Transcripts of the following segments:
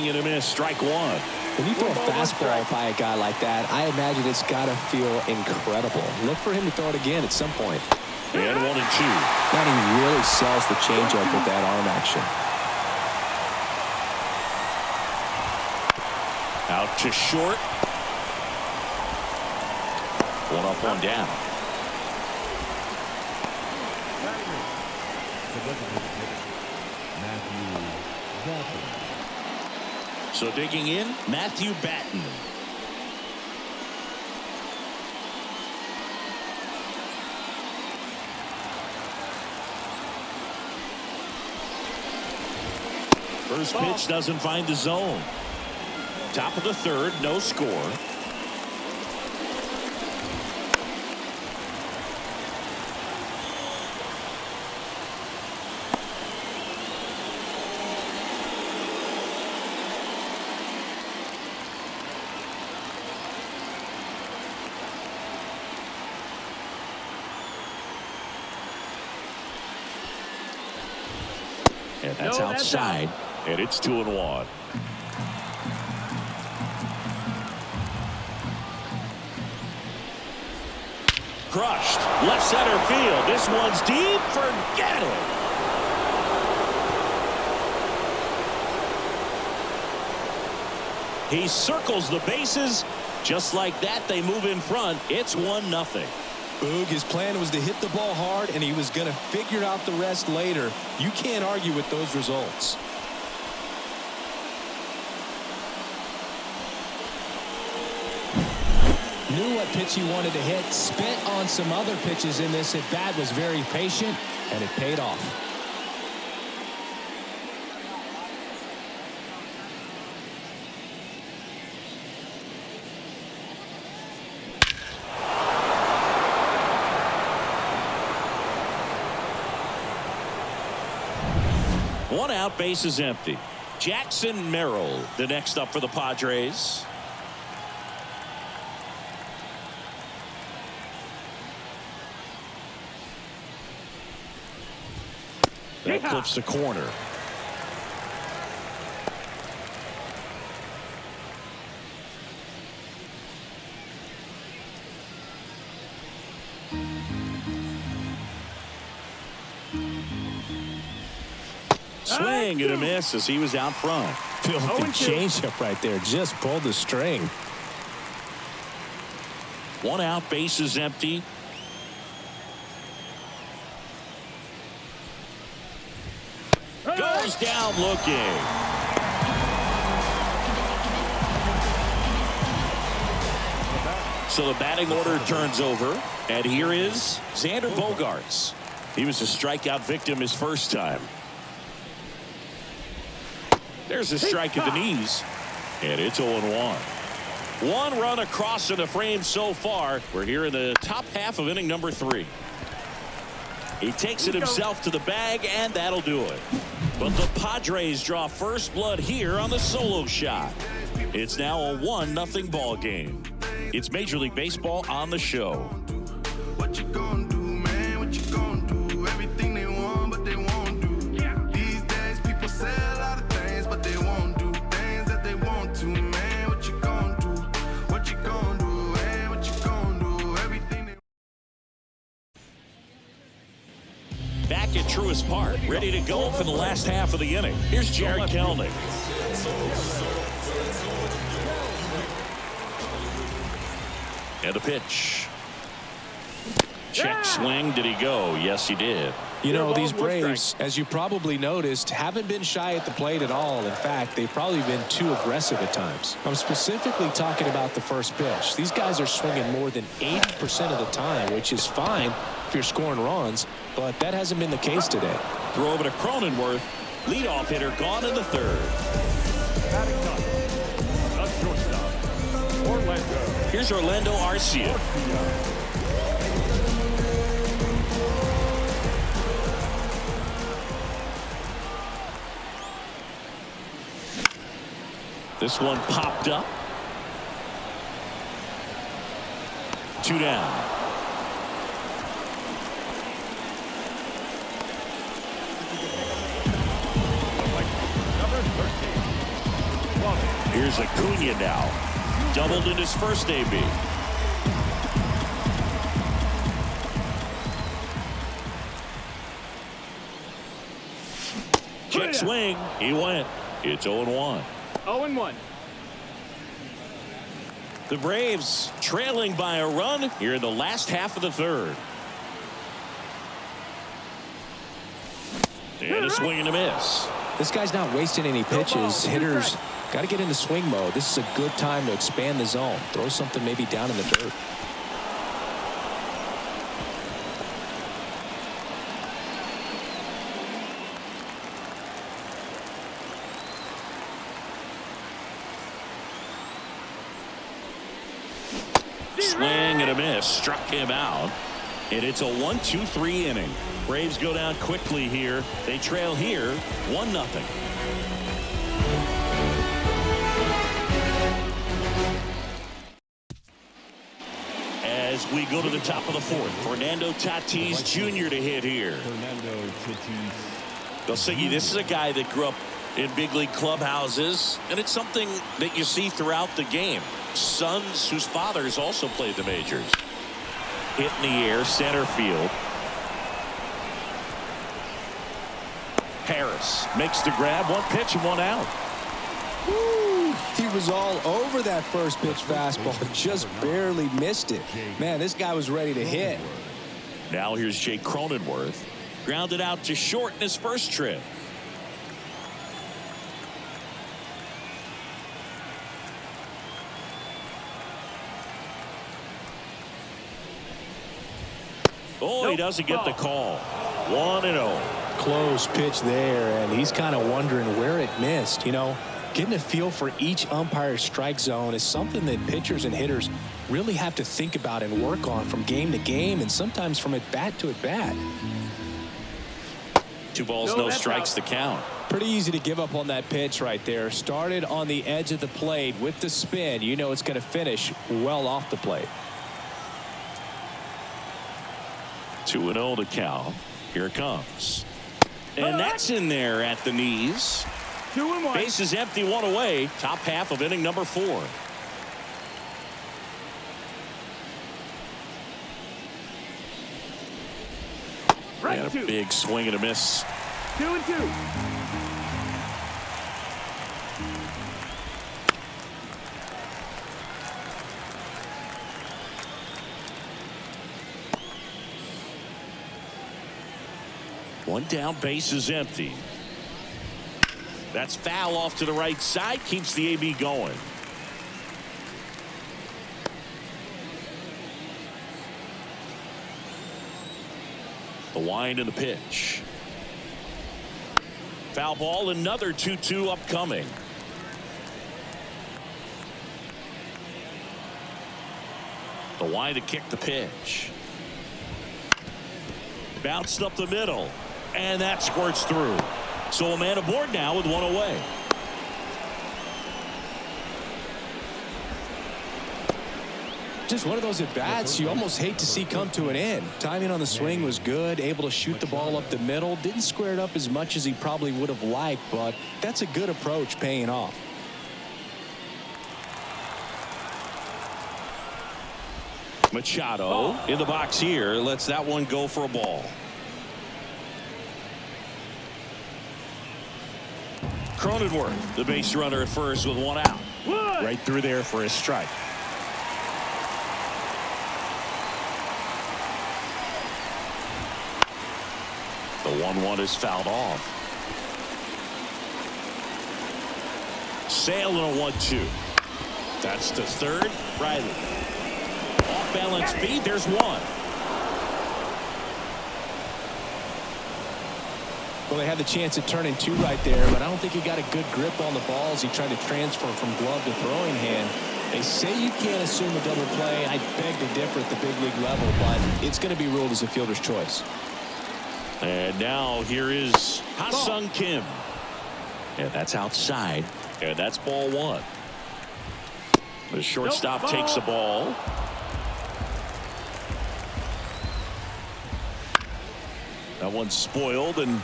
and a miss, strike one. When you throw a fastball by a guy like that, I imagine it's got to feel incredible. Look for him to throw it again at some point. And 1-2. Now he really sells the changeup with that arm action. Out to short. One up, one down. So digging in, Matthew Batten. First pitch doesn't find the zone. Top of the third, no score. And that's outside. And it's 2-1. Crushed. Left center field. This one's deep. Forget it. He circles the bases. Just like that, they move in front. It's 1-0. Boog, his plan was to hit the ball hard, and he was going to figure out the rest later. You can't argue with those results. Knew what pitch he wanted to hit, spent on some other pitches in this at bat, was very patient, and it paid off. One out, base is empty. Jackson Merrill, the next up for the Padres. That clips the corner. Swing and a miss as he was out front. Filthy changeup right there. Just pulled the string. One out, base is empty. Goes down looking. So the batting order turns over. And here is Xander Bogaerts. He was a strikeout victim his first time. There's a strike at the knees. And it's 0-1. One run across in the frame so far. We're here in the top half of inning number 3. He takes it himself to the bag, and that'll do it. But the Padres draw first blood here on the solo shot. It's now a 1-0 ball game. It's Major League Baseball on the show. What you gonna do, man? What you gonna do? Everything they want, but they won't do. These days, people say a lot of things, but they won't do things that they want to, man. What you gonna do? What you gonna do? Hey, what you gonna do? Everything they Back at Truist Park, ready to go for the last half of the inning. Here's Jared Kelnick. And a pitch. Check swing. Did he go? Yes, he did. You know, these Braves, as you probably noticed, haven't been shy at the plate at all. In fact, they've probably been too aggressive at times. I'm specifically talking about the first pitch. These guys are swinging more than 80% of the time, which is fine if you're scoring runs, but that hasn't been the case today. Throw over to Cronenworth. Leadoff hitter gone in the third. Here's Orlando Arcia. This one popped up. 2 down. Here's Acuna now. Doubled in his first AB. Check swing. He went. It's 0-1. 0-1. The Braves trailing by a run here in the last half of the third. And a swing and a miss. This guy's not wasting any pitches. Hitters got to get into swing mode. This is a good time to expand the zone. Throw something maybe down in the dirt. Swing and a miss. Struck him out. And it's a 1-2-3 inning. Braves go down quickly here. They trail here 1-0. As we go to the top of the fourth, Fernando Tatis Jr. to hit here. Gosigi, this is a guy that grew up in big league clubhouses, and it's something that you see throughout the game. Sons whose fathers also played the majors. Hit in the air, center field. Harris makes the grab, one pitch and one out. Woo, he was all over that first pitch fastball, just barely missed it. Man, this guy was ready to hit. Now here's Jake Cronenworth. Grounded out to short in his first trip. Oh, he doesn't get the call. 1-0. Close pitch there, and he's kind of wondering where it missed. You know, getting a feel for each umpire's strike zone is something that pitchers and hitters really have to think about and work on from game to game, and sometimes from at bat to at bat. 2 balls, no strikes to count. Pretty easy to give up on that pitch right there. Started on the edge of the plate with the spin. You know it's going to finish well off the plate. 2-0 to count. Here it comes. And that's in there at the knees. 2-1. Base is empty, one away. Top half of inning number 4. Right, and a big swing and a miss. 2-2. One down, base is empty. That's foul off to the right side, keeps the AB going. The wind and the pitch. Foul ball, another 2-2 upcoming. The wind to kick the pitch. Bounced up the middle. And that squirts through. So a man aboard now with one away. Just one of those at-bats you almost hate to see come to an end. Timing on the swing was good, able to shoot the ball up the middle. Didn't square it up as much as he probably would have liked, but that's a good approach paying off. Machado in the box here, lets that one go for a ball. Cronenworth, the base runner at first with one out. Right through there for his strike. The 1-1 is fouled off. Sale and a 1-2. That's to third. Riley. Off balance feed. There's one. Well, they had the chance at turning 2 right there, but I don't think he got a good grip on the ball as he tried to transfer from glove to throwing hand. They say you can't assume a double play. I beg to differ at the big league level, but it's going to be ruled as a fielder's choice. And now here is Ha-Sung Kim. And that's outside. And that's ball 1. The shortstop takes the ball. That one's spoiled, and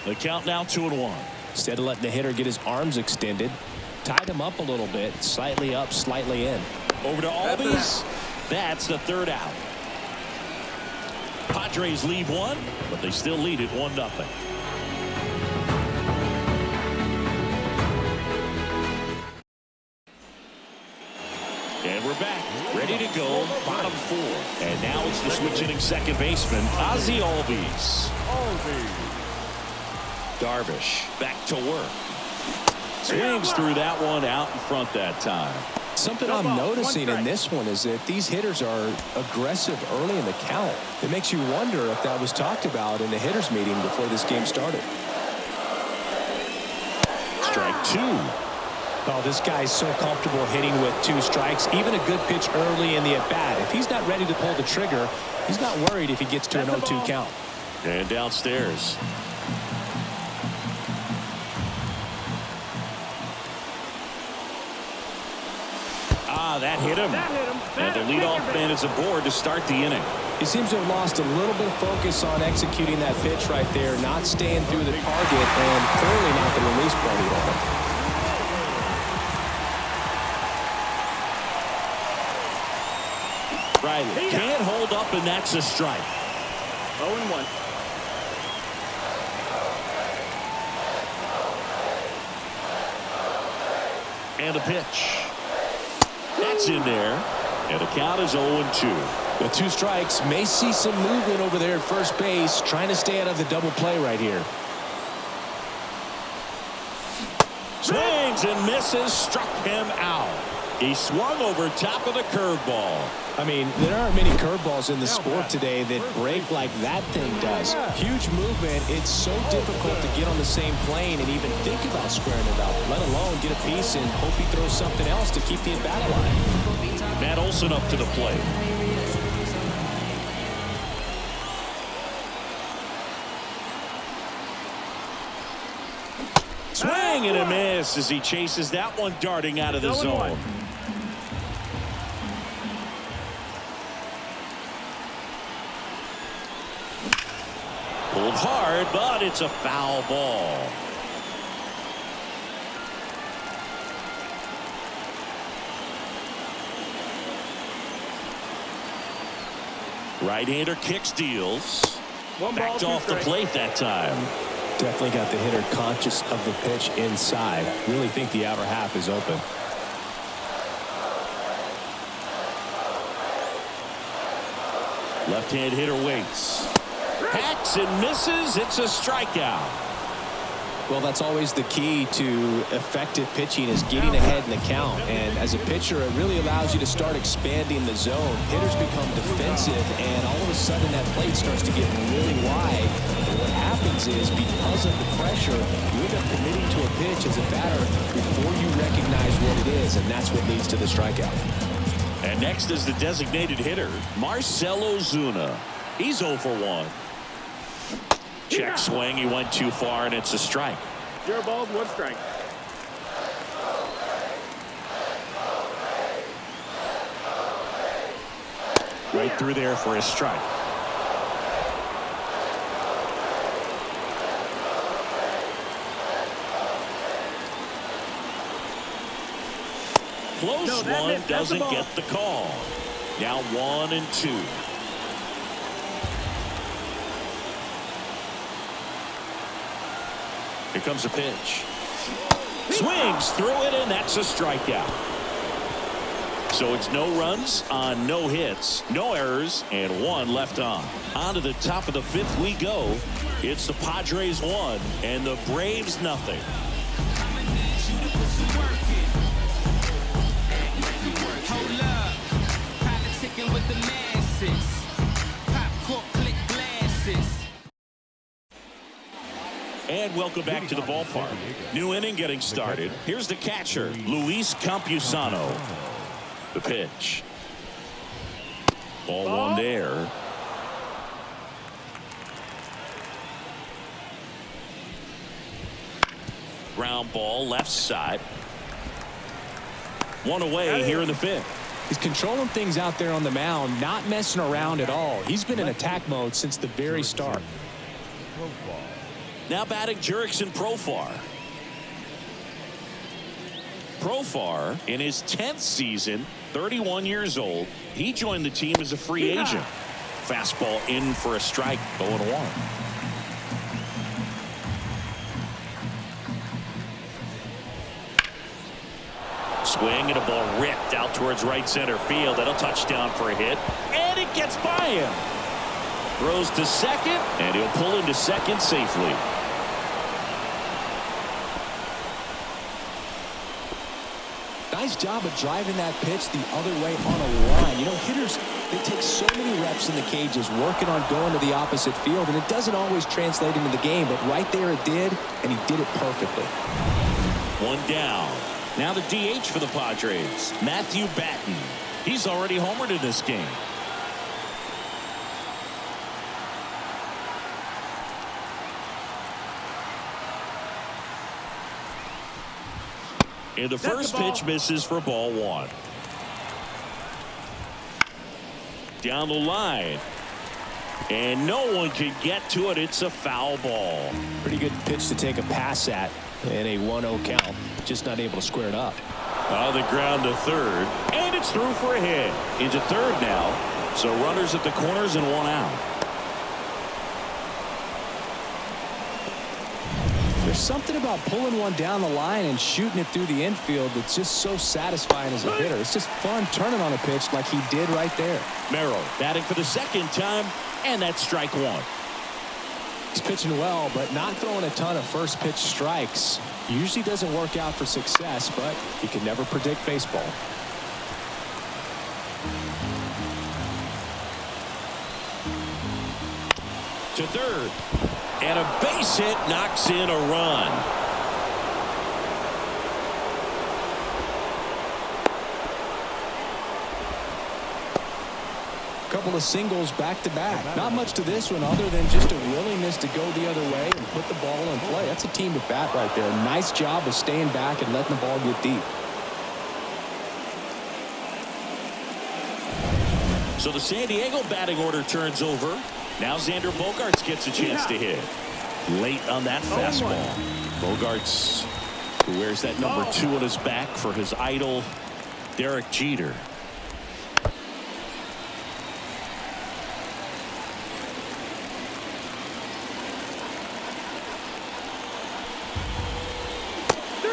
the count now 2-1. Instead of letting the hitter get his arms extended, Tied him up a little bit. Slightly up, slightly in. Over to Albies. That's the third out. Padres lead one, but they still lead it 1-0. And we're back, ready to go, bottom 4. And now it's the switch-hitting second baseman, Ozzie Albies. Darvish back to work. Swings through that one out in front that time. Something I'm noticing in this one is that these hitters are aggressive early in the count. It makes you wonder if that was talked about in the hitters meeting before this game started. Strike 2. Oh, this guy's so comfortable hitting with 2 strikes. Even a good pitch early in the at-bat. If he's not ready to pull the trigger, he's not worried if he gets to an 0-2 count. And downstairs. That hit him. And the leadoff man is aboard to start the inning. He seems to have lost a little bit of focus on executing that pitch right there, not staying through the target, and clearly not the release point either. Riley can't hold up, and that's a strike. 0-1. And a pitch. That's in there. And the count is 0-2. The 2 strikes may see some movement over there at first base, trying to stay out of the double play right here. Swings and misses, struck him out. He swung over top of the curveball. I mean, there aren't many curveballs in the sport today that break like that thing does. Huge movement. It's so difficult to get on the same plane and even think about squaring it up, let alone get a piece and hope he throws something else to keep the at-bat alive. Matt Olson up to the plate. Swing and a miss as he chases that one darting out of the zone. Pulled hard, but it's a foul ball. Right-hander kicks, deals. Backed off the plate that time. Definitely got the hitter conscious of the pitch inside. Really think the outer half is open. Left-hand hitter waits. Hacks and misses. It's a strikeout. Well, that's always the key to effective pitching, is getting ahead in the count. And as a pitcher, it really allows you to start expanding the zone. Hitters become defensive, and all of a sudden that plate starts to get really wide. And what happens is, because of the pressure, you end up committing to a pitch as a batter before you recognize what it is, and that's what leads to the strikeout. And next is the designated hitter, Marcell Ozuna. He's 0 for 1. Check swing. He went too far, and it's a strike. 0 balls, 1 strike. Right through there for a strike. Close one, doesn't get the call. Now 1-2. Here comes a pitch. Swings through it, and that's a strikeout. So it's no runs on no hits, no errors, and 1 left on. On to the top of the 5th we go. It's the Padres 1 and the Braves nothing. And welcome back to the ballpark. New inning getting started. Here's the catcher, Luis Campusano. The pitch. Ball 1 there. Ground ball left side. 1 away here in the 5th. He's controlling things out there on the mound, not messing around at all. He's been in attack mode since the very start. Now batting Jurickson Profar. Profar in his 10th season, 31 years old. He joined the team as a free agent. Fastball in for a strike, 0-1. Swing and a ball ripped out towards right center field. That'll touchdown for a hit. And it gets by him. Throws to second, and he'll pull into second safely. Nice job of driving that pitch the other way on a line. You know, hitters, they take so many reps in the cages working on going to the opposite field, and it doesn't always translate into the game, but right there it did, and he did it perfectly. One down. Now the DH for the Padres, Matthew Batten. He's already homered in this game. And the first pitch misses for ball one. Down the line. And no one can get to it. It's a foul ball. Pretty good pitch to take a pass at in a 1-0 count. Just not able to square it up. On the ground to third. And it's through for a hit. Into third now. So runners at the corners and one out. There's something about pulling one down the line and shooting it through the infield that's just so satisfying as a hitter. It's just fun turning on a pitch like he did right there. Merrill batting for the second time, and that's strike one. He's pitching well, but not throwing a ton of first pitch strikes. Usually doesn't work out for success, but you can never predict baseball. To third. And a base hit knocks in a run. Couple of singles back to back. Not much to this one other than just a willingness to go the other way and put the ball in play. That's a team at bat right there. Nice job of staying back and letting the ball get deep. So the San Diego batting order turns over. Now Xander Bogaerts gets a chance to hit. Late on that fastball. Bogaerts, who wears that number 2 on his back for his idol, Derek Jeter.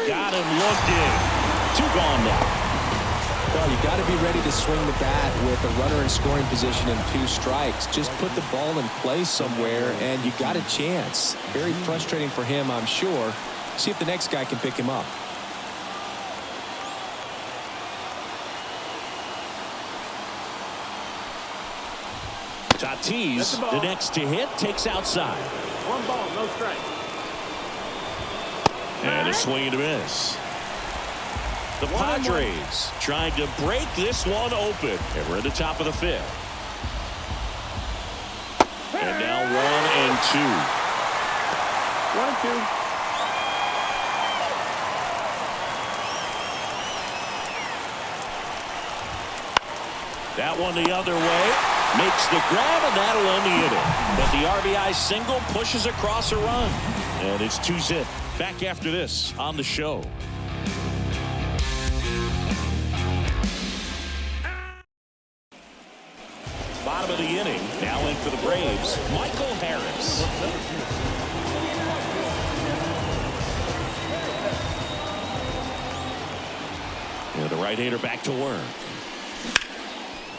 Got him, looked in. 2 gone now. Well, you got to be ready to swing the bat with a runner in scoring position and 2 strikes. Just put the ball in play somewhere, and you got a chance. Very frustrating for him, I'm sure. See if the next guy can pick him up. Tatis, the next to hit, takes outside. 1 ball, no strike. And a swing and a miss. The Padres trying to break this one open. And we're at the top of the 5th. And now 1 and 2. 1 and 2. That one the other way. Makes the grab, and that'll end the inning. But the RBI single pushes across a run. And it's 2-zip. Back after this on the show. Bottom of the inning. Now in for the Braves, Michael Harris. And the right-hander back to work.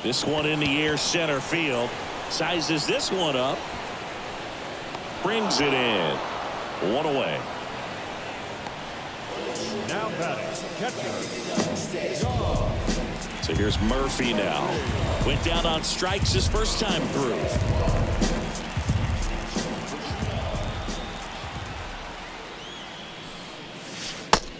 This one in the air, center field. Sizes this one up. Brings it in. 1 away. Now batting, catcher. So here's Murphy now. Went down on strikes his first time through.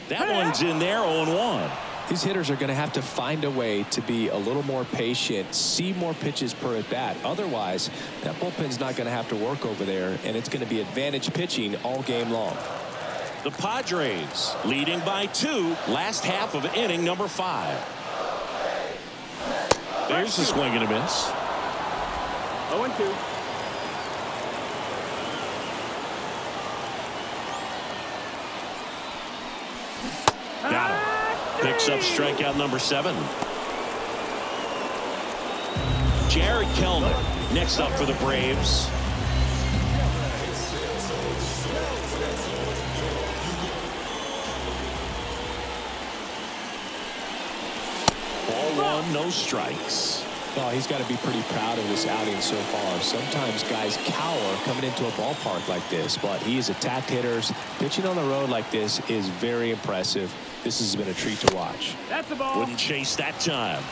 That one's in there, 0-1. These hitters are going to have to find a way to be a little more patient, see more pitches per at bat. Otherwise, that bullpen's not going to have to work over there, and it's going to be advantage pitching all game long. The Padres leading by 2, last half of inning number 5. There's the swing and a miss. 0 and 2. Got him. Picks up strikeout number 7. Jared Kelman next up for the Braves. Ball 1, no strikes. Oh, he's got to be pretty proud of this outing so far. Sometimes guys cower coming into a ballpark like this, but he has attacked hitters. Pitching on the road like this is very impressive. This has been a treat to watch. That's the ball. Wouldn't chase that time.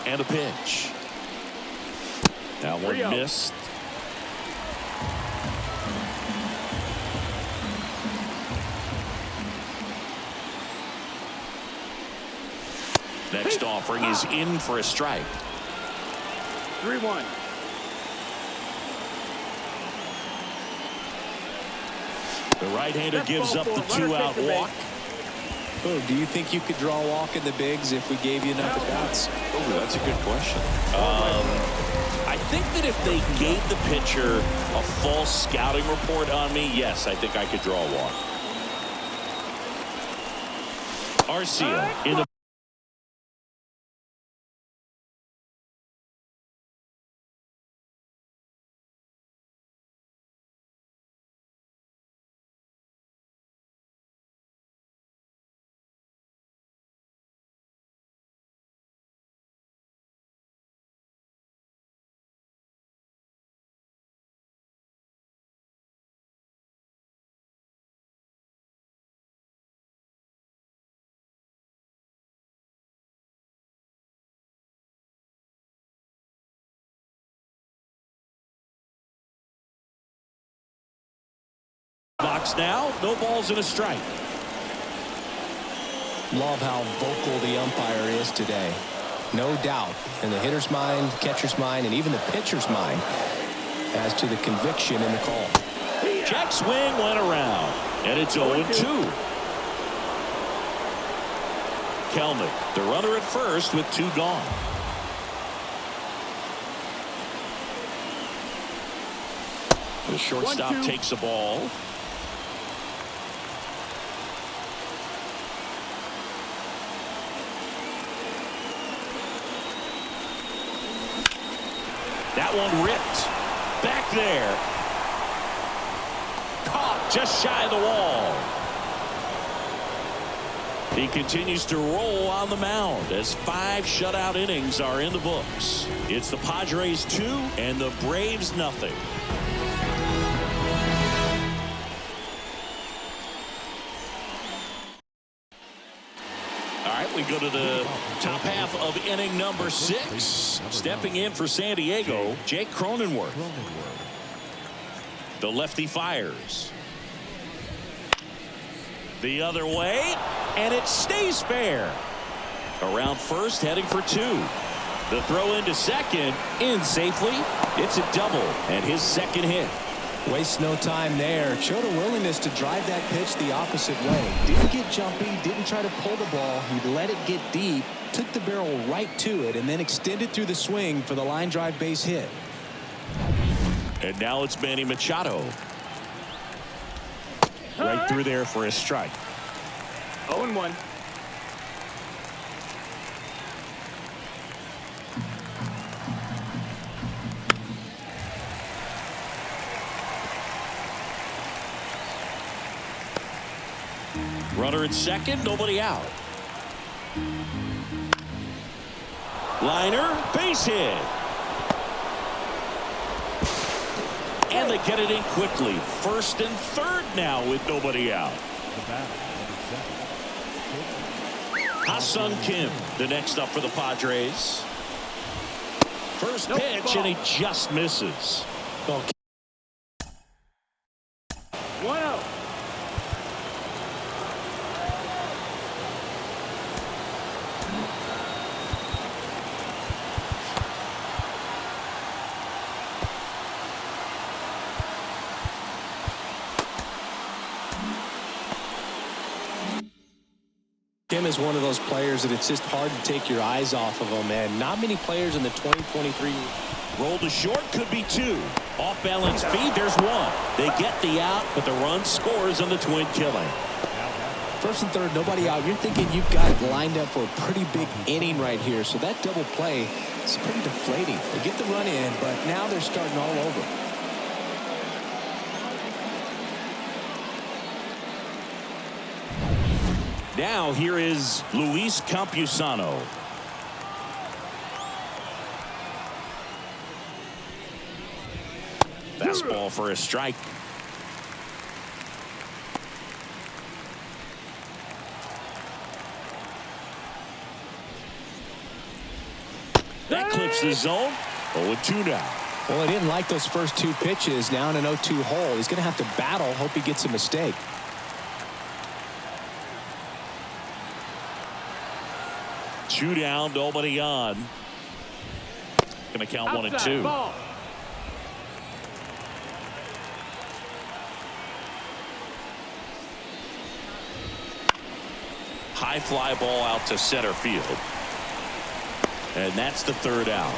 And a pitch. That one missed. Next offering is in for a strike. 3-1. The right-hander gives up the 2-out walk. Oh, do you think you could draw a walk in the bigs if we gave you enough at bats? Oh, that's a good question. I think that if they gave the pitcher a false scouting report on me, yes, I think I could draw a walk. Arcia in the box now. No balls and a strike. Love how vocal the umpire is today. No doubt in the hitter's mind, catcher's mind, and even the pitcher's mind as to the conviction in the call. Jack swing went around, and it's 0-2. Kelnick, the runner at first with 2 gone. The shortstop takes a ball. That one ripped. Back there. Caught just shy of the wall. He continues to roll on the mound as 5 shutout innings are in the books. It's the Padres 2 and the Braves nothing. We go to the top half of inning number 6. Stepping in for San Diego, Jake Cronenworth. The lefty fires. The other way, and it stays fair. Around first, heading for 2. The throw into second, in safely. It's a double, and his second hit. Wastes no time there. Showed a willingness to drive that pitch the opposite way. Didn't get jumpy, didn't try to pull the ball. He let it get deep, took the barrel right to it, and then extended through the swing for the line drive base hit. And now it's Manny Machado. Right through there for a strike. 0-1. Runner at second, nobody out. Liner, base hit. And they get it in quickly. First and third now with nobody out. Ha-Sung Kim, the next up for the Padres. First pitch, and he just misses. 1-0. him as one of those players that it's just hard to take your eyes off of him, and not many players in the 2023. Roll to short, could be two. Off balance feed, there's one. They get the out, but the run scores on the twin killing. First and third, nobody out. You're thinking you've got it lined up for a pretty big inning right here. So that double play is pretty deflating. They get the run in, but now they're starting all over. Now here is Luis Campusano. Fastball for a strike. That clips the zone. 0-2 now. Well, he didn't like those first two pitches. Now in an 0-2 hole. He's going to have to battle. Hope he gets a mistake. Two down, nobody on. Going to count Outside 1 and 2. Ball. High fly ball out to center field. And that's the third out.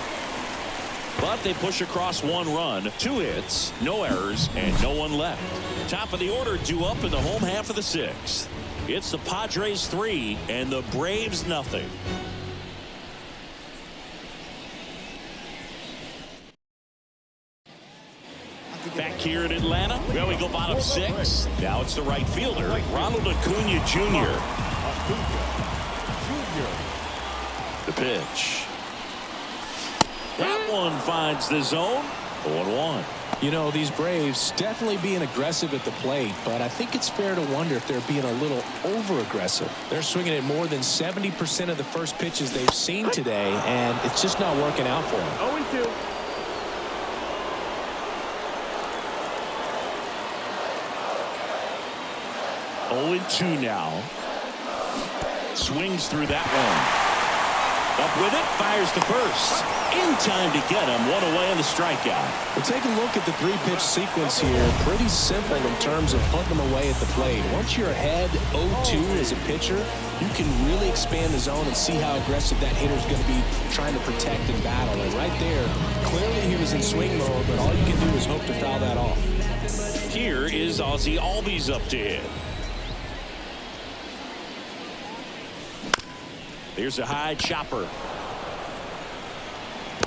But they push across 1 run, 2 hits, no errors, and no one left. Top of the order due up in the home half of the 6th. It's the Padres 3 and the Braves nothing. Back here in Atlanta, well, we go bottom 6. Now it's the right fielder, Ronald Acuna Jr. The pitch. That one finds the zone. 0-1. You know, these Braves definitely being aggressive at the plate, but I think it's fair to wonder if they're being a little over-aggressive. They're swinging at more than 70% of the first pitches they've seen today, and it's just not working out for them. 0-2. Oh, 2 now. Swings through that one. Up with it, fires to first. In time to get him. 1 away on the strikeout. Well, take a look at the 3-pitch sequence here. Pretty simple in terms of putting them away at the plate. Once you're ahead 0-2 as a pitcher, you can really expand the zone and see how aggressive that hitter's going to be trying to protect and battle. And right there, clearly he was in swing mode, but all you can do is hope to foul that off. Here is Ozzie Albies up to hit. Here's a high chopper.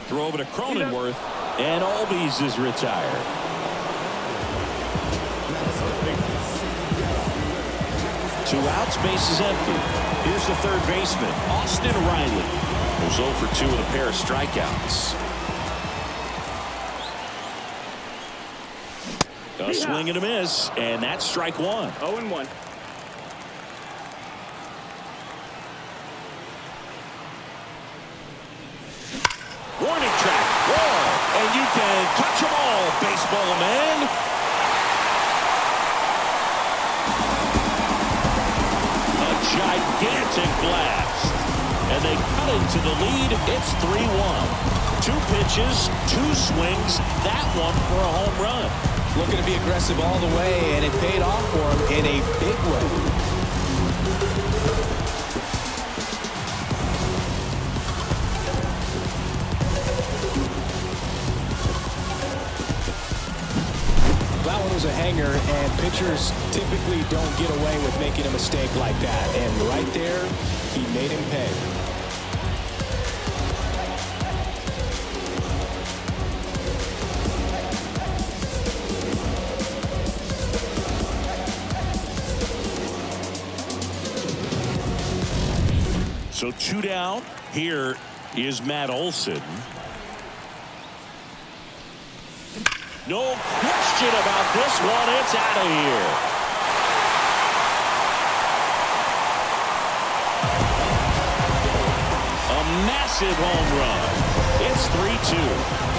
Throw over to Cronenworth, and Albies is retired. Two outs, base is empty. Here's the third baseman, Austin Riley. Goes 0 for 2 with a pair of strikeouts. A swing and a miss, and that's strike 1. 0-1. Warning track, wall, and you can touch them all, baseball man. A gigantic blast, and they cut into the lead. It's 3-1. 2 pitches, 2 swings, that one for a home run. Looking to be aggressive all the way, and it paid off for him in a big way. That one was a hanger, and pitchers typically don't get away with making a mistake like that. And right there, he made him pay. So 2 down. Here is Matt Olson. No question about this one. It's out of here. A massive home run. It's 3-2.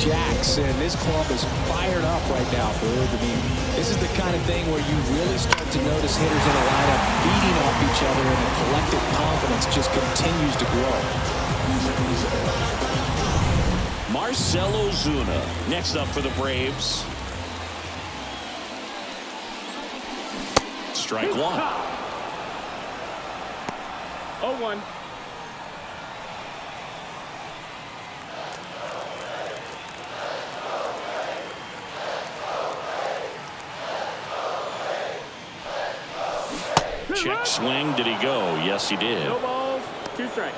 Jackson. This club is fired up right now, Boog. I mean, this is the kind of thing where you really start to notice hitters in a lineup feeding off each other, and the collective confidence just continues to grow. Marcell Ozuna next up for the Braves. Strike one. 0-1. Check swing. Did he go? Yes, he did. No balls, 2 strikes.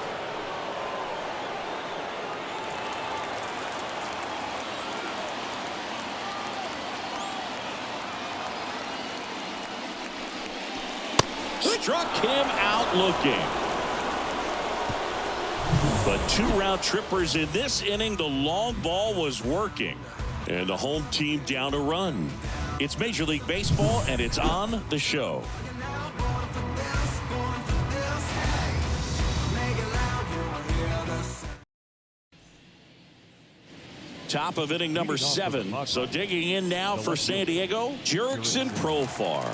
Struck him out looking. But 2 round trippers in this inning. The long ball was working. And the home team down a run. It's Major League Baseball, and it's on the show. Top of inning number 7. So digging in now for San Diego, Jurickson Profar.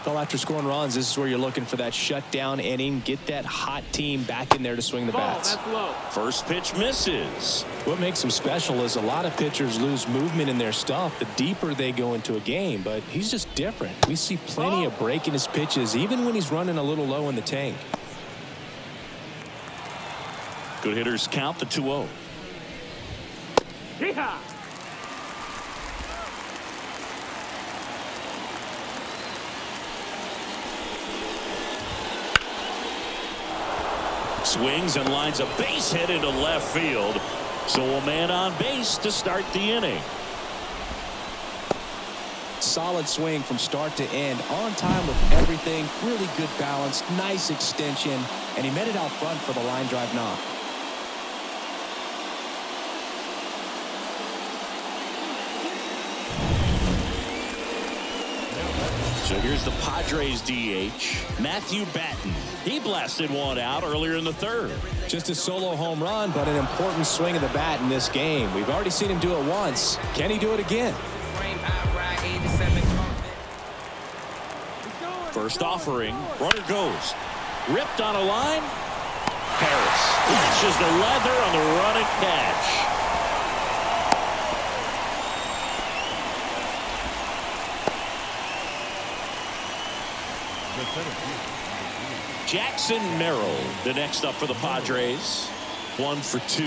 Well, after scoring runs, this is where you're looking for that shutdown inning. Get that hot team back in there to swing the bats. That's low. First pitch misses. What makes him special is a lot of pitchers lose movement in their stuff the deeper they go into a game, but he's just different. We see plenty of break in his pitches, even when he's running a little low in the tank. Good hitters count the 2-0. Yeehaw! Swings and lines a base hit into left field. So a man on base to start the inning. Solid swing from start to end, on time with everything, really good balance, nice extension, and he met it out front for the line drive knock. So here's the Padres DH, Matthew Batten. He blasted one out earlier in the 3rd. Just a solo home run, but an important swing of the bat in this game. We've already seen him do it once. Can he do it again? First offering, runner goes. Ripped on a line. Harris lashes the leather on the running catch. Jackson Merrill, the next up for the Padres. 1 for 2.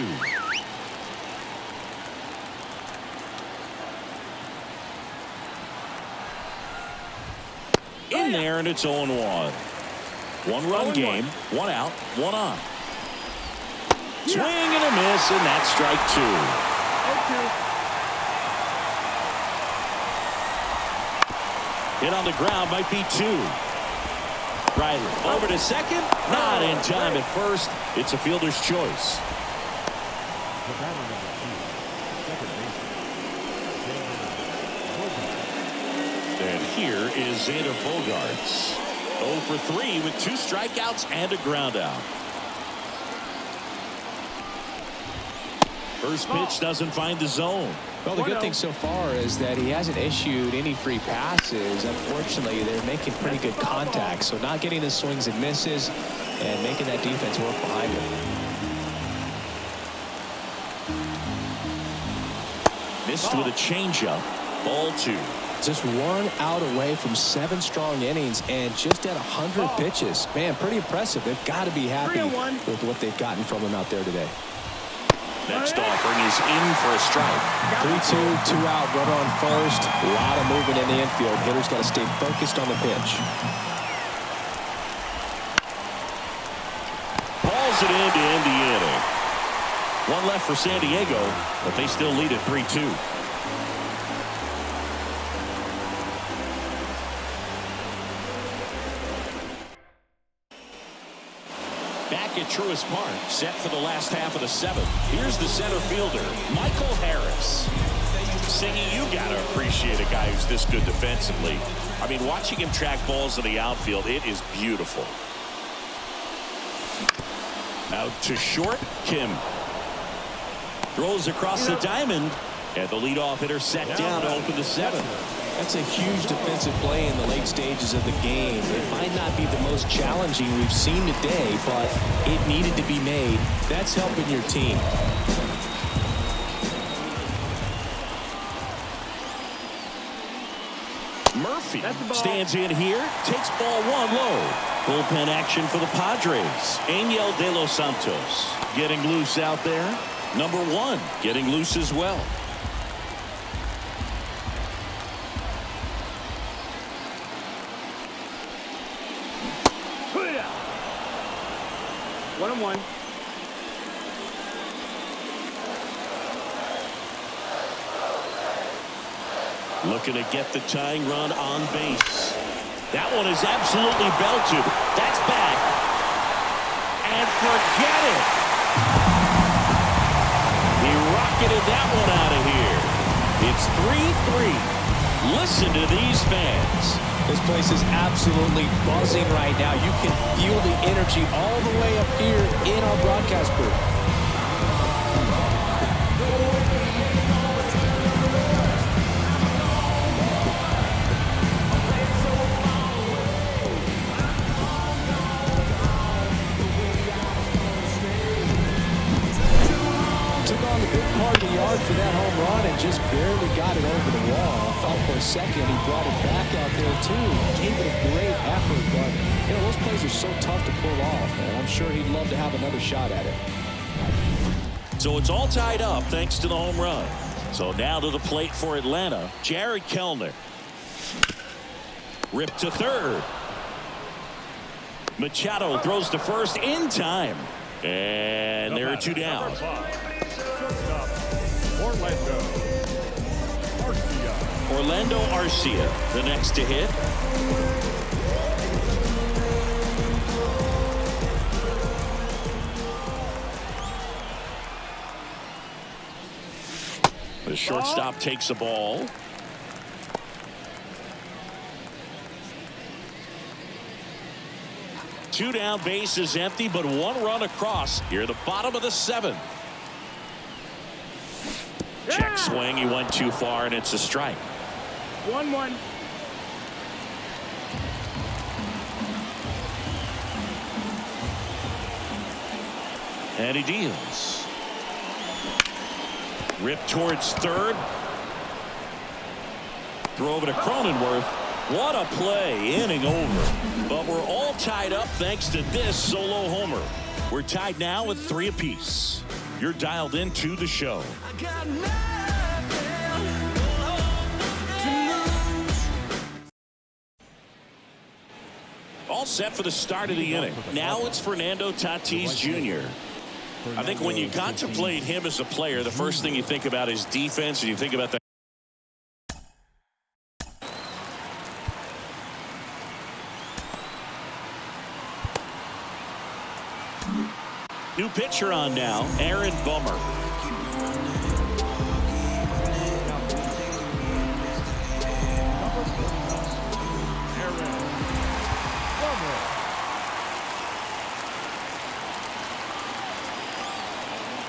In there, and it's 0-1. 1-run game, 1 out, 1 on. Swing and a miss, and that's strike 2. Hit on the ground, might be 2. Riley over to second, not in time at first. It's a fielder's choice. And here is Xander Bogaerts. 0 for 3 with 2 strikeouts and a ground out. First pitch doesn't find the zone. Well, the good thing so far is that he hasn't issued any free passes. Unfortunately, they're making pretty good contact, so not getting the swings and misses and making that defense work behind him. Missed with a changeup. Ball 2. Just 1 out away from 7 strong innings and just at 100 pitches. Man, pretty impressive. They've got to be happy with what they've gotten from him out there today. Next offering is in for a strike. 3-2, 2 out, runner on first. A lot of movement in the infield. Hitters got to stay focused on the pitch. Balls it in to end the inning. 1 left for San Diego, but they still lead at 3-2. Back at Truist Park, set for the last half of the 7th. Here's the center fielder, Michael Harris. Singy, you gotta appreciate a guy who's this good defensively. I mean, watching him track balls in the outfield, it is beautiful. Out to short, Kim. Throws across the diamond. And the leadoff hitter set down to open the 7th. That's a huge defensive play in the late stages of the game. It might not be the most challenging we've seen today, but it needed to be made. That's helping your team. Murphy stands in here, takes ball 1 low. Bullpen action for the Padres. Angel De Los Santos getting loose out there. Number 1 getting loose as well. Put it out. 1-1. Looking to get the tying run on base. That one is absolutely belted. That's back. And forget it. He rocketed that one out of here. It's 3-3. Listen to these fans. This place is absolutely buzzing right now. You can feel the energy all the way up here in our broadcast booth. For that home run and just barely got it over the wall. I thought for a second he brought it back out there too. Gave it a great effort, but you know those plays are so tough to pull off, and I'm sure he'd love to have another shot at it. So it's all tied up thanks to the home run. So now to the plate for Atlanta, Jared Kellner. Ripped to third. Machado throws to first in time. And there are 2 down. Orlando Arcia, the next to hit. The shortstop takes a ball. Two down, base is empty, but 1 run across here at the bottom of the 7th. Check swing. He went too far, and it's a strike. 1-1. And he deals. Rip towards third. Throw over to Cronenworth. What a play. Inning over. But we're all tied up thanks to this solo homer. We're tied now with 3 apiece. You're dialed into the show. All set for the start of the inning. Now it's Fernando Tatis Jr. I think when you contemplate him as a player, the first thing you think about is defense, and you think about the new pitcher on now, Aaron Bummer.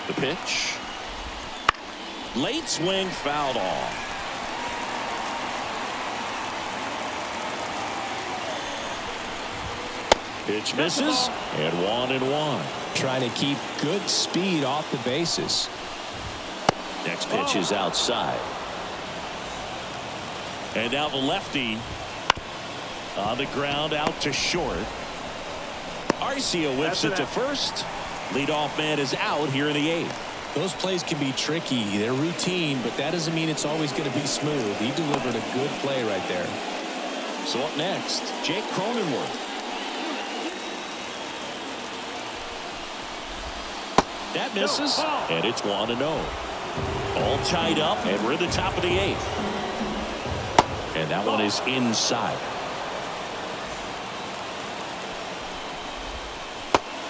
The pitch. Late swing, fouled off. Pitch misses, and 1-1. Trying to keep good speed off the bases. Next pitch is outside. And now the lefty on the ground out to short. Arcia whips it to first. Leadoff man is out here in the 8th. Those plays can be tricky. They're routine, but that doesn't mean it's always going to be smooth. He delivered a good play right there. So up next, Jake Cronenworth. That misses, and it's 1-0. All tied up, and we're at the top of the 8th. And that one is inside.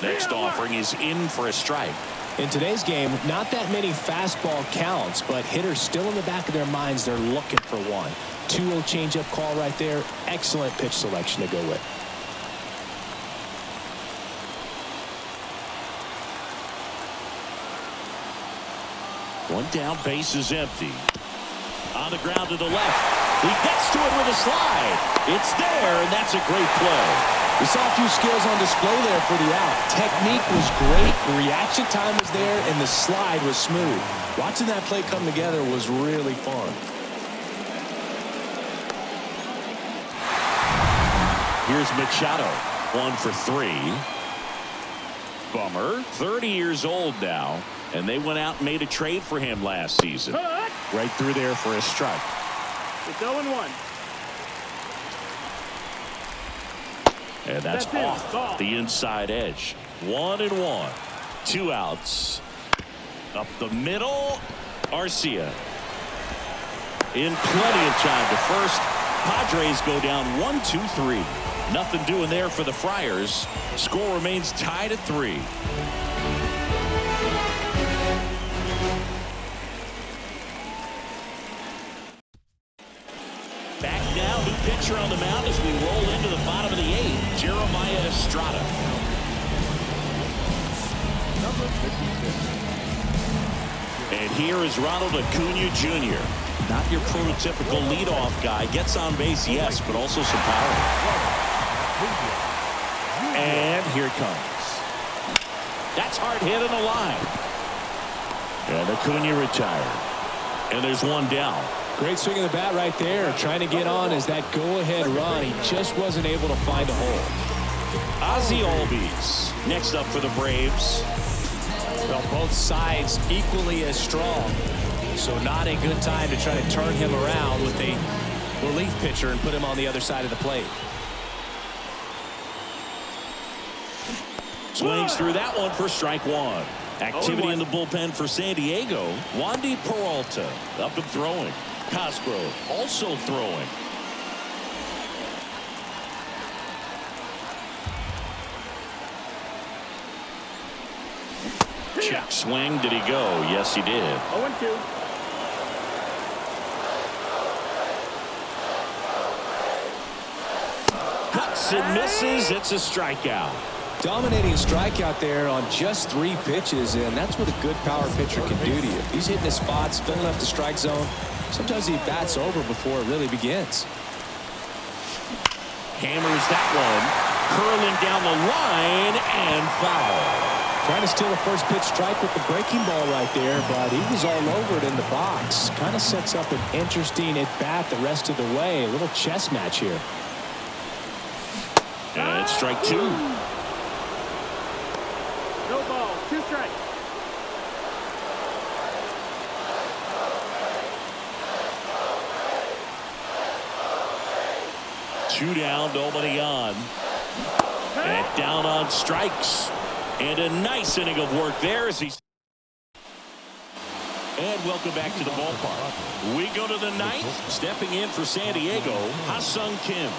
Next offering is in for a strike. In today's game, not that many fastball counts, but hitters still in the back of their minds, they're looking for one. 2-0 changeup call right there. Excellent pitch selection to go with. One down, base is empty. On the ground to the left. He gets to it with a slide. It's there, and that's a great play. We saw a few skills on display there for the out. Technique was great, the reaction time was there, and the slide was smooth. Watching that play come together was really fun. Here's Machado, 1 for 3. Bummer, 30 years old now, and they went out and made a trade for him last season. Right through there for a strike. It's 0-1. And that's off the inside edge. 1-1. 2 outs. Up the middle, Arcia. In plenty of time to first. Padres go down 1-2-3. Nothing doing there for the Friars. Score remains tied at 3. Back now, new pitcher on the mound as we roll into the bottom of the 8th. Jeremiah Estrada. Number 56. And here is Ronald Acuna Jr. Not your prototypical leadoff guy. Gets on base, yes, but also some power. And here it comes. That's hard hit in the line. And Acuna retired. And there's one down. Great swing of the bat right there. Trying to get on as that go-ahead run. He just wasn't able to find a hole. Ozzie Albies next up for the Braves. Well, both sides equally as strong. So not a good time to try to turn him around with a relief pitcher and put him on the other side of the plate. Swings through that one for strike 1. Activity in the bullpen for San Diego. Wandy Peralta up and throwing. Cosgrove also throwing. Check swing. Did he go? Yes, he did. 0-2. Cuts and misses. It's a strikeout. Dominating strikeout there on just 3 pitches, and that's what a good power pitcher can do to you. He's hitting his spots, filling up the strike zone. Sometimes he bats over before it really begins. Hammers that one. Curling down the line and foul. Trying to steal a first pitch strike with the breaking ball right there, but he was all over it in the box. Kind of sets up an interesting at-bat the rest of the way. A little chess match here. And it's strike 2. No ball. 2 strikes. Two down, nobody on. And down on strikes. And a nice inning of work there as he. And welcome back to the ballpark. We go to the 9th. Stepping in for San Diego, Ha-Sung Kim.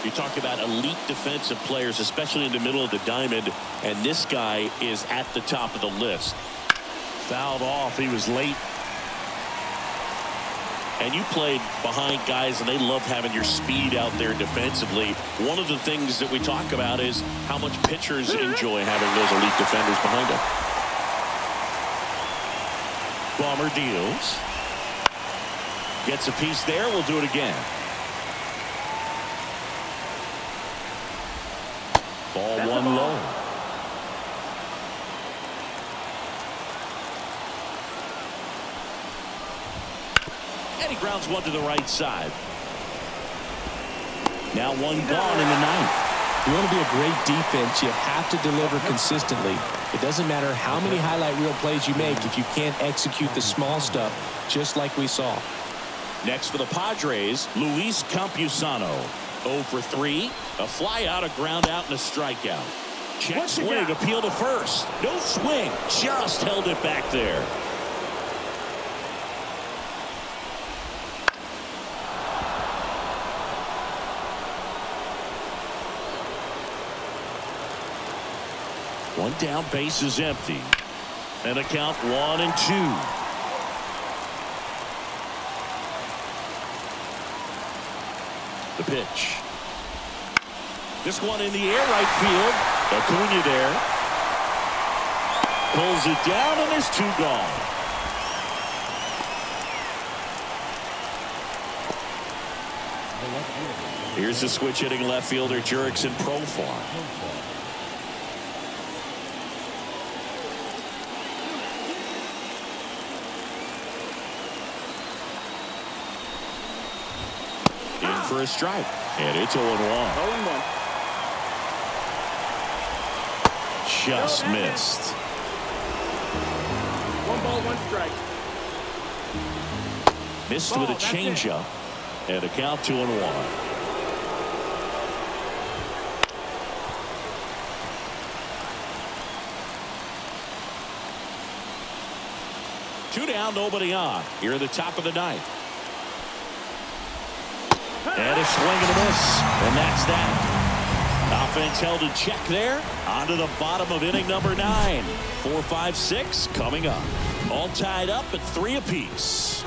You talk about elite defensive players, especially in the middle of the diamond, and this guy is at the top of the list. Fouled off. He was late. And you played behind guys, and they love having your speed out there defensively. One of the things that we talk about is how much pitchers enjoy having those elite defenders behind them. Bomber deals. Gets a piece there. We'll do it again. Ball 1 low. And he grounds one to the right side. Now one gone in the 9th. If you want to be a great defense, you have to deliver consistently. It doesn't matter how many highlight reel plays you make if you can't execute the small stuff, just like we saw. Next for the Padres, Luis Campusano. 0 for 3. A fly out, a ground out, and a strikeout. Check swing, appeal to first. No swing, just held it back there. One down, base is empty. And a count 1-2. The pitch. This one in the air, right field. Acuna there. Pulls it down, and there's 2 gone. Here's the switch hitting left fielder Jurickson Profar. In for a strike, and it's 0-1. 0-1. Just missed. 1 ball, 1 strike. Missed with a changeup, and a count 2-1. Two down, nobody on. Here at the top of the ninth. And a swing and a miss, and that's that. Offense held in check there. On to the bottom of inning number 9. 4, 5, 6 coming up. All tied up at 3 apiece.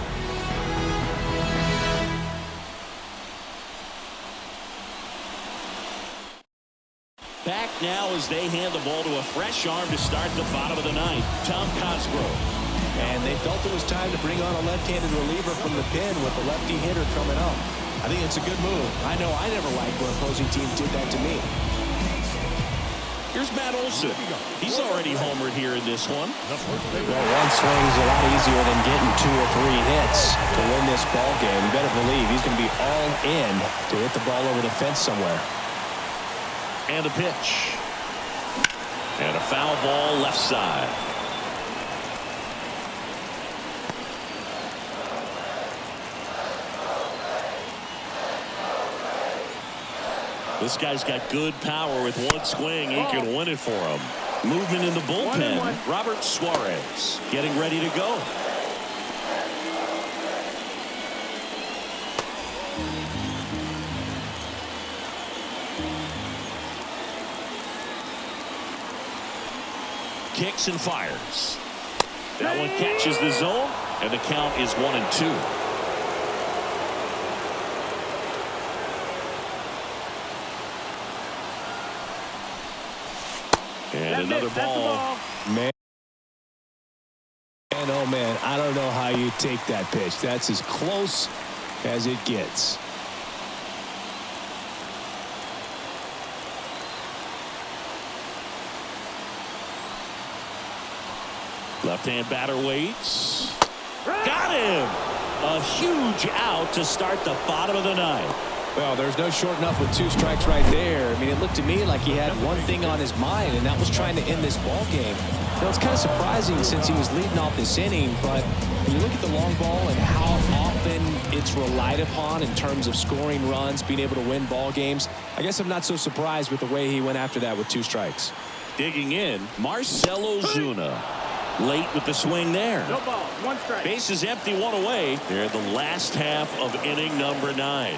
Back now as they hand the ball to a fresh arm to start the bottom of the ninth. Tom Cosgrove. And they felt it was time to bring on a left-handed reliever from the pen with the lefty hitter coming up. I think it's a good move. I know I never liked when opposing teams did that to me. Here's Matt Olson. He's already homered here in this one. Well, one swing's a lot easier than getting 2 or 3 hits to win this ball game. You better believe he's going to be all in to hit the ball over the fence somewhere. And a pitch. And a foul ball left side. This guy's got good power. With one swing, he can win it for him. Movement in the bullpen. Robert Suarez getting ready to go. Kicks and fires. That one catches the zone, and the count is 1-2. And another ball. Man, oh man, I don't know how you take that pitch. That's as close as it gets. Left-hand batter waits. Got him! A huge out to start the bottom of the ninth. Well, there's no short enough with 2 strikes right there. I mean, it looked to me like he had one thing on his mind, and that was trying to end this ball game. You know, it's kind of surprising since he was leading off this inning, but when you look at the long ball and how often it's relied upon in terms of scoring runs, being able to win ball games, I guess I'm not so surprised with the way he went after that with 2 strikes. Digging in, Marcell Ozuna. Late with the swing there. No ball, 1 strike. Base is empty, 1 away. They're the last half of inning number 9.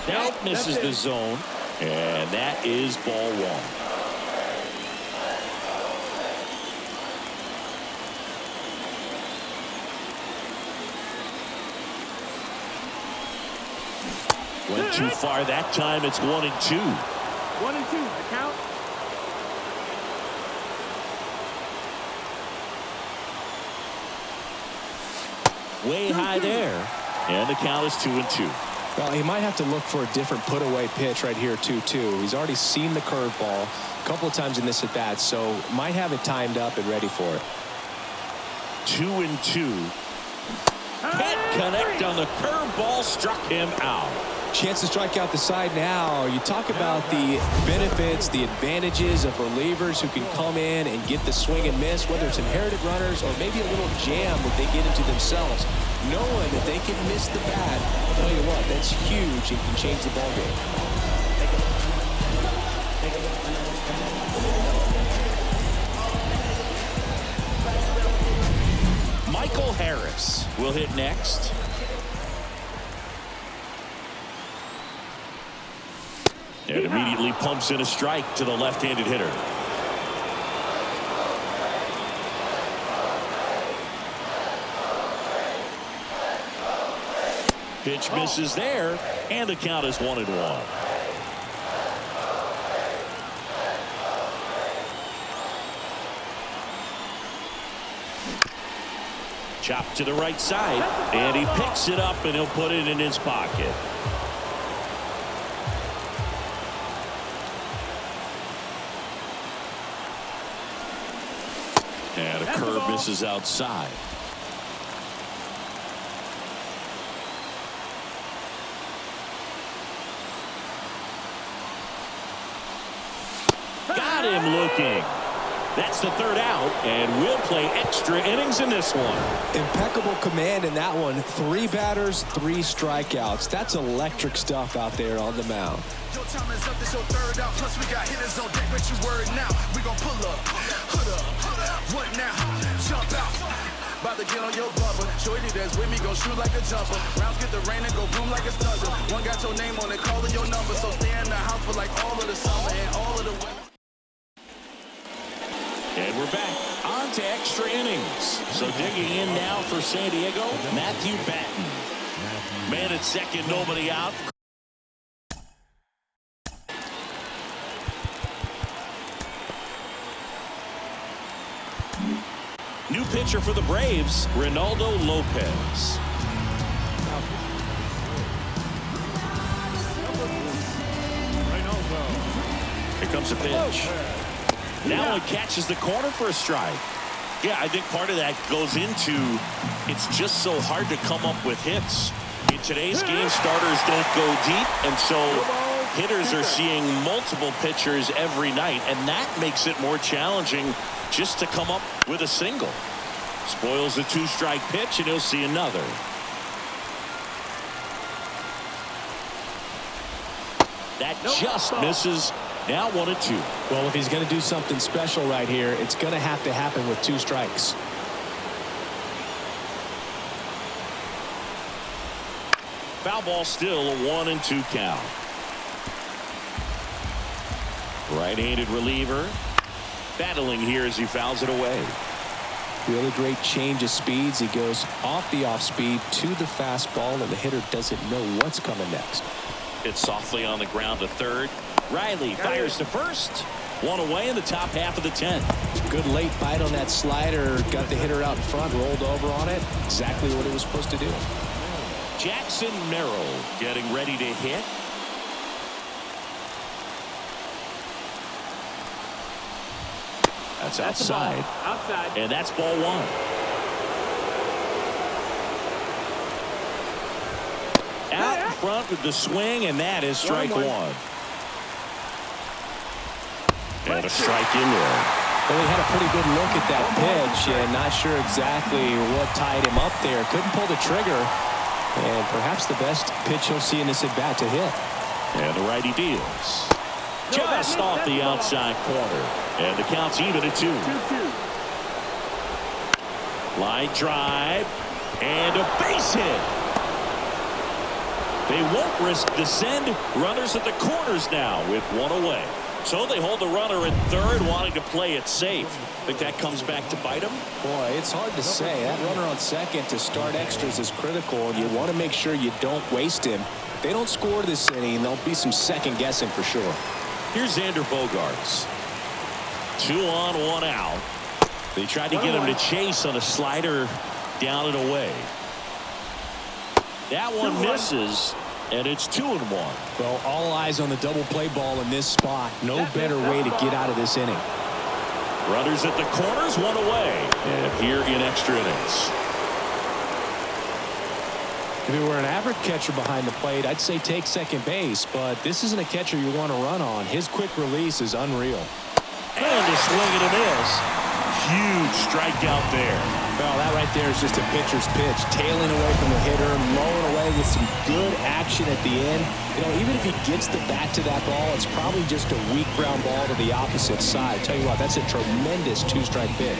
That misses the zone, and that is ball 1. Went too far that time. It's 1-2. 1-2. The count. Way high there, and the count is 2-2. Well, he might have to look for a different put-away pitch right here, 2-2. He's already seen the curveball a couple of times in this at-bat, so might have it timed up and ready for it. 2-2. Can't connect on the curveball, struck him out. Chance to strike out the side now. You talk about the benefits, the advantages of relievers who can come in and get the swing and miss, whether it's inherited runners or maybe a little jam that they get into themselves. Knowing that they can miss the bat, I'll tell you what, that's huge and can change the ball game. Michael Harris will hit next. And immediately pumps in a strike to the left-handed hitter. Pitch misses there, and the count is 1-1. Chop to the right side, and he picks it up, and he'll put it in his pocket. And a curve misses outside. Got him looking. That's the third out, and we'll play extra innings in this one. Impeccable command in that one. 3 batters, 3 strikeouts. That's electric stuff out there on the mound. Your time is up, this your third out. Plus we got hitters on deck, but you worried now. We gon' pull up, hood up, what now? Jump out. About to get on your bumper. Shorty that's with me, go shoot like a jumper. Rounds get the rain and go boom like it's thunder. One got your name on it, calling your number. So stay in the house for like all of the summer and all of the winter. And we're back on to extra innings. So digging in now for San Diego, Matthew Batten. Man at second, nobody out. New pitcher for the Braves, Ronaldo Lopez. Here comes a pitch. Now it catches the corner for a strike. Yeah, I think part of that goes into it's just so hard to come up with hits. In today's game, starters don't go deep, and so hitters are seeing multiple pitchers every night, and that makes it more challenging just to come up with a single. Spoils a 2-strike pitch, and he'll see another. That just misses. Now 1-2. Well, if he's going to do something special right here, it's going to have to happen with 2 strikes. Foul ball, still a 1-2 count. Right-handed reliever battling here as he fouls it away. Really great change of speeds. He goes off the off speed to the fastball, and the hitter doesn't know what's coming next. It's softly on the ground to third. Riley fires to first. 1 away in the top half of the 10th. Good late bite on that slider. Got the hitter out in front, rolled over on it. Exactly what he was supposed to do. Jackson Merrill getting ready to hit. That's outside. Outside. And that's ball 1. Out in front with the swing, and that is strike 1. And a strike in there. Well, he had a pretty good look at that pitch, and not sure exactly what tied him up there. Couldn't pull the trigger, and perhaps the best pitch he'll see in this at-bat to hit. And the righty deals. Just off the outside corner. And the count's even at 2. 2-2. Line drive. And a base hit. They won't risk the send. Runners at the corners now with 1 away. So they hold the runner at third, wanting to play it safe. Think that comes back to bite them? Boy, it's hard to say. That runner on second to start extras is critical, and you want to make sure you don't waste him. If they don't score this inning, there'll be some second guessing for sure. Here's Xander Bogaerts. 2 on, 1 out. They tried to get him to chase on a slider down and away. That one misses, and it's 2-1. Well, all eyes on the double play ball in this spot. No better way to get out of this inning. Runners at the corners, 1 away. And here in extra innings. If it were an average catcher behind the plate, I'd say take second base, but this isn't a catcher you want to run on. His quick release is unreal. And a swing and a miss. Huge strikeout there. Well, that right there is just a pitcher's pitch. Tailing away from the hitter, mowing away with some good action at the end. You know, even if he gets the bat to that ball, it's probably just a weak ground ball to the opposite side. Tell you what, that's a tremendous 2-strike pitch.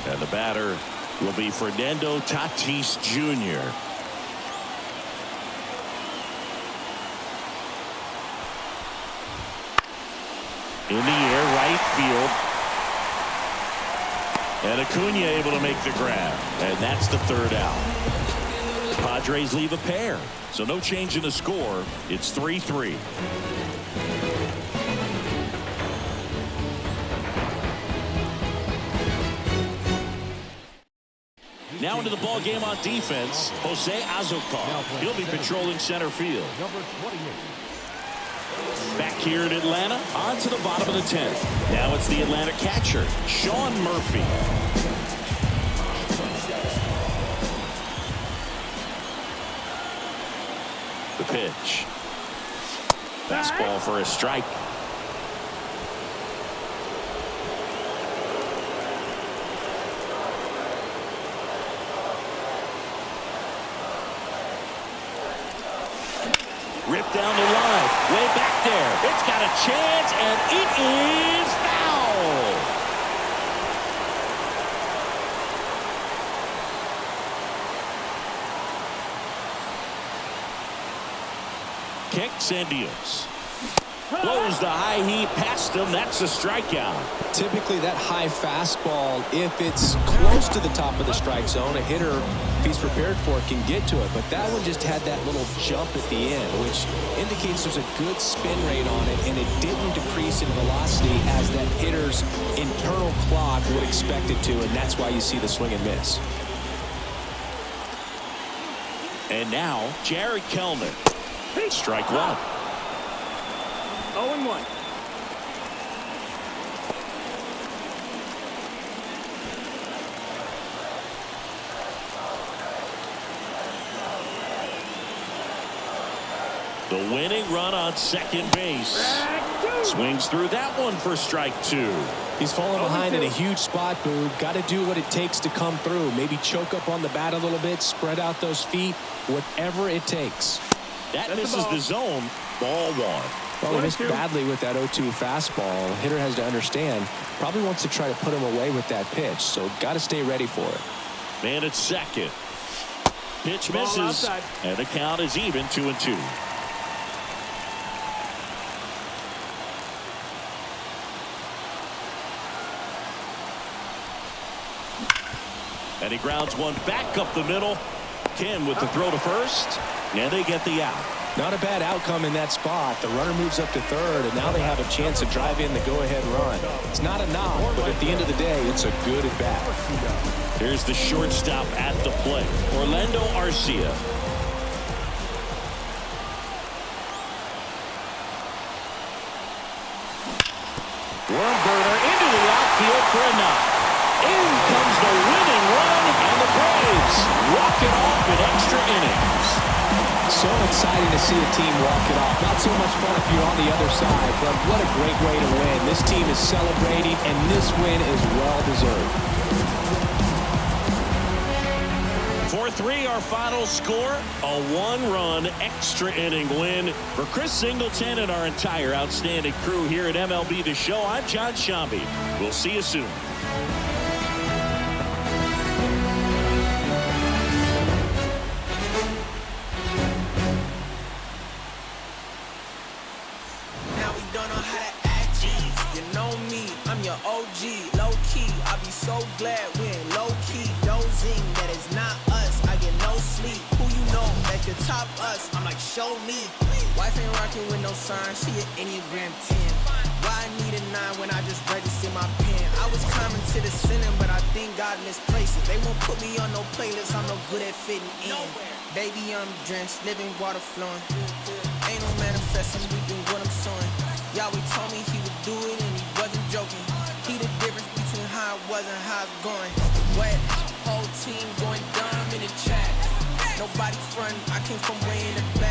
And the batter will be Fernando Tatis Jr. In the air, right field. And Acuna able to make the grab. And that's the third out. The Padres leave a pair. So no change in the score. It's 3-3. Now into the ball game on defense, Jose Azocar. He'll be patrolling center field. Number 28. Back here in Atlanta, on to the bottom of the 10th. Now it's the Atlanta catcher, Sean Murphy. The pitch. Fastball for a strike. Ripped down the line, way back there. It's got a chance, and it is foul. Kicks and deals. Blows the high heat past him. That's a strikeout. Typically that high fastball, if it's close to the top of the strike zone, a hitter, if he's prepared for it, can get to it. But that one just had that little jump at the end, which indicates there's a good spin rate on it, and it didn't decrease in velocity as that hitter's internal clock would expect it to, and that's why you see the swing and miss. And now Jared Kellner. Strike one. 0-1. The winning run on second base. Swings through that one for strike two. He's falling behind in a huge spot, Boog. Got to do what it takes to come through. Maybe choke up on the bat a little bit, spread out those feet, whatever it takes. That misses the zone. Ball one. Well, he missed badly with that 0-2 fastball. The hitter has to understand, probably wants to try to put him away with that pitch, so got to stay ready for it. Man at second. Pitch Ball misses, outside. and the count is even 2-2. And he grounds one back up the middle. Ken with the throw to first, and they get the out. Not a bad outcome in that spot. The runner moves up to third, and now they have a chance to drive in the go-ahead run. It's not a knock, but at the end of the day, it's a good at-bat. Here's the shortstop at the plate, Orlando Arcia. Worm burner into the outfield for a knock. In comes the winning run, and the Braves walk it off in extra innings. So exciting to see a team walk it off. Not so much fun if you're on the other side, but what a great way to win. This team is celebrating, and this win is well-deserved. 4-3 our final score. A one-run extra inning win for Chris Singleton and our entire outstanding crew here at MLB The Show. I'm John Shambi. We'll see you soon. OG, low key, I be so glad we ain't low key. Dozing, that is not us. I get no sleep. Who you know that could top us? I'm like, show me. Wife ain't rocking with no sign. She an Enneagram 10. Why I need a 9 when I just registered my pen? I was climbing to the ceiling, but I think God misplaced it. They won't put me on no playlist. I'm no good at fitting in. Baby, I'm drenched, living water flowing. Ain't no manifesting, reaping what I'm sowing. Yahweh told me he would do it, and he wasn't joking. He the difference between how I was and how it's going. Wet, whole team going dumb in the chat. Nobody front, I came from way in the back.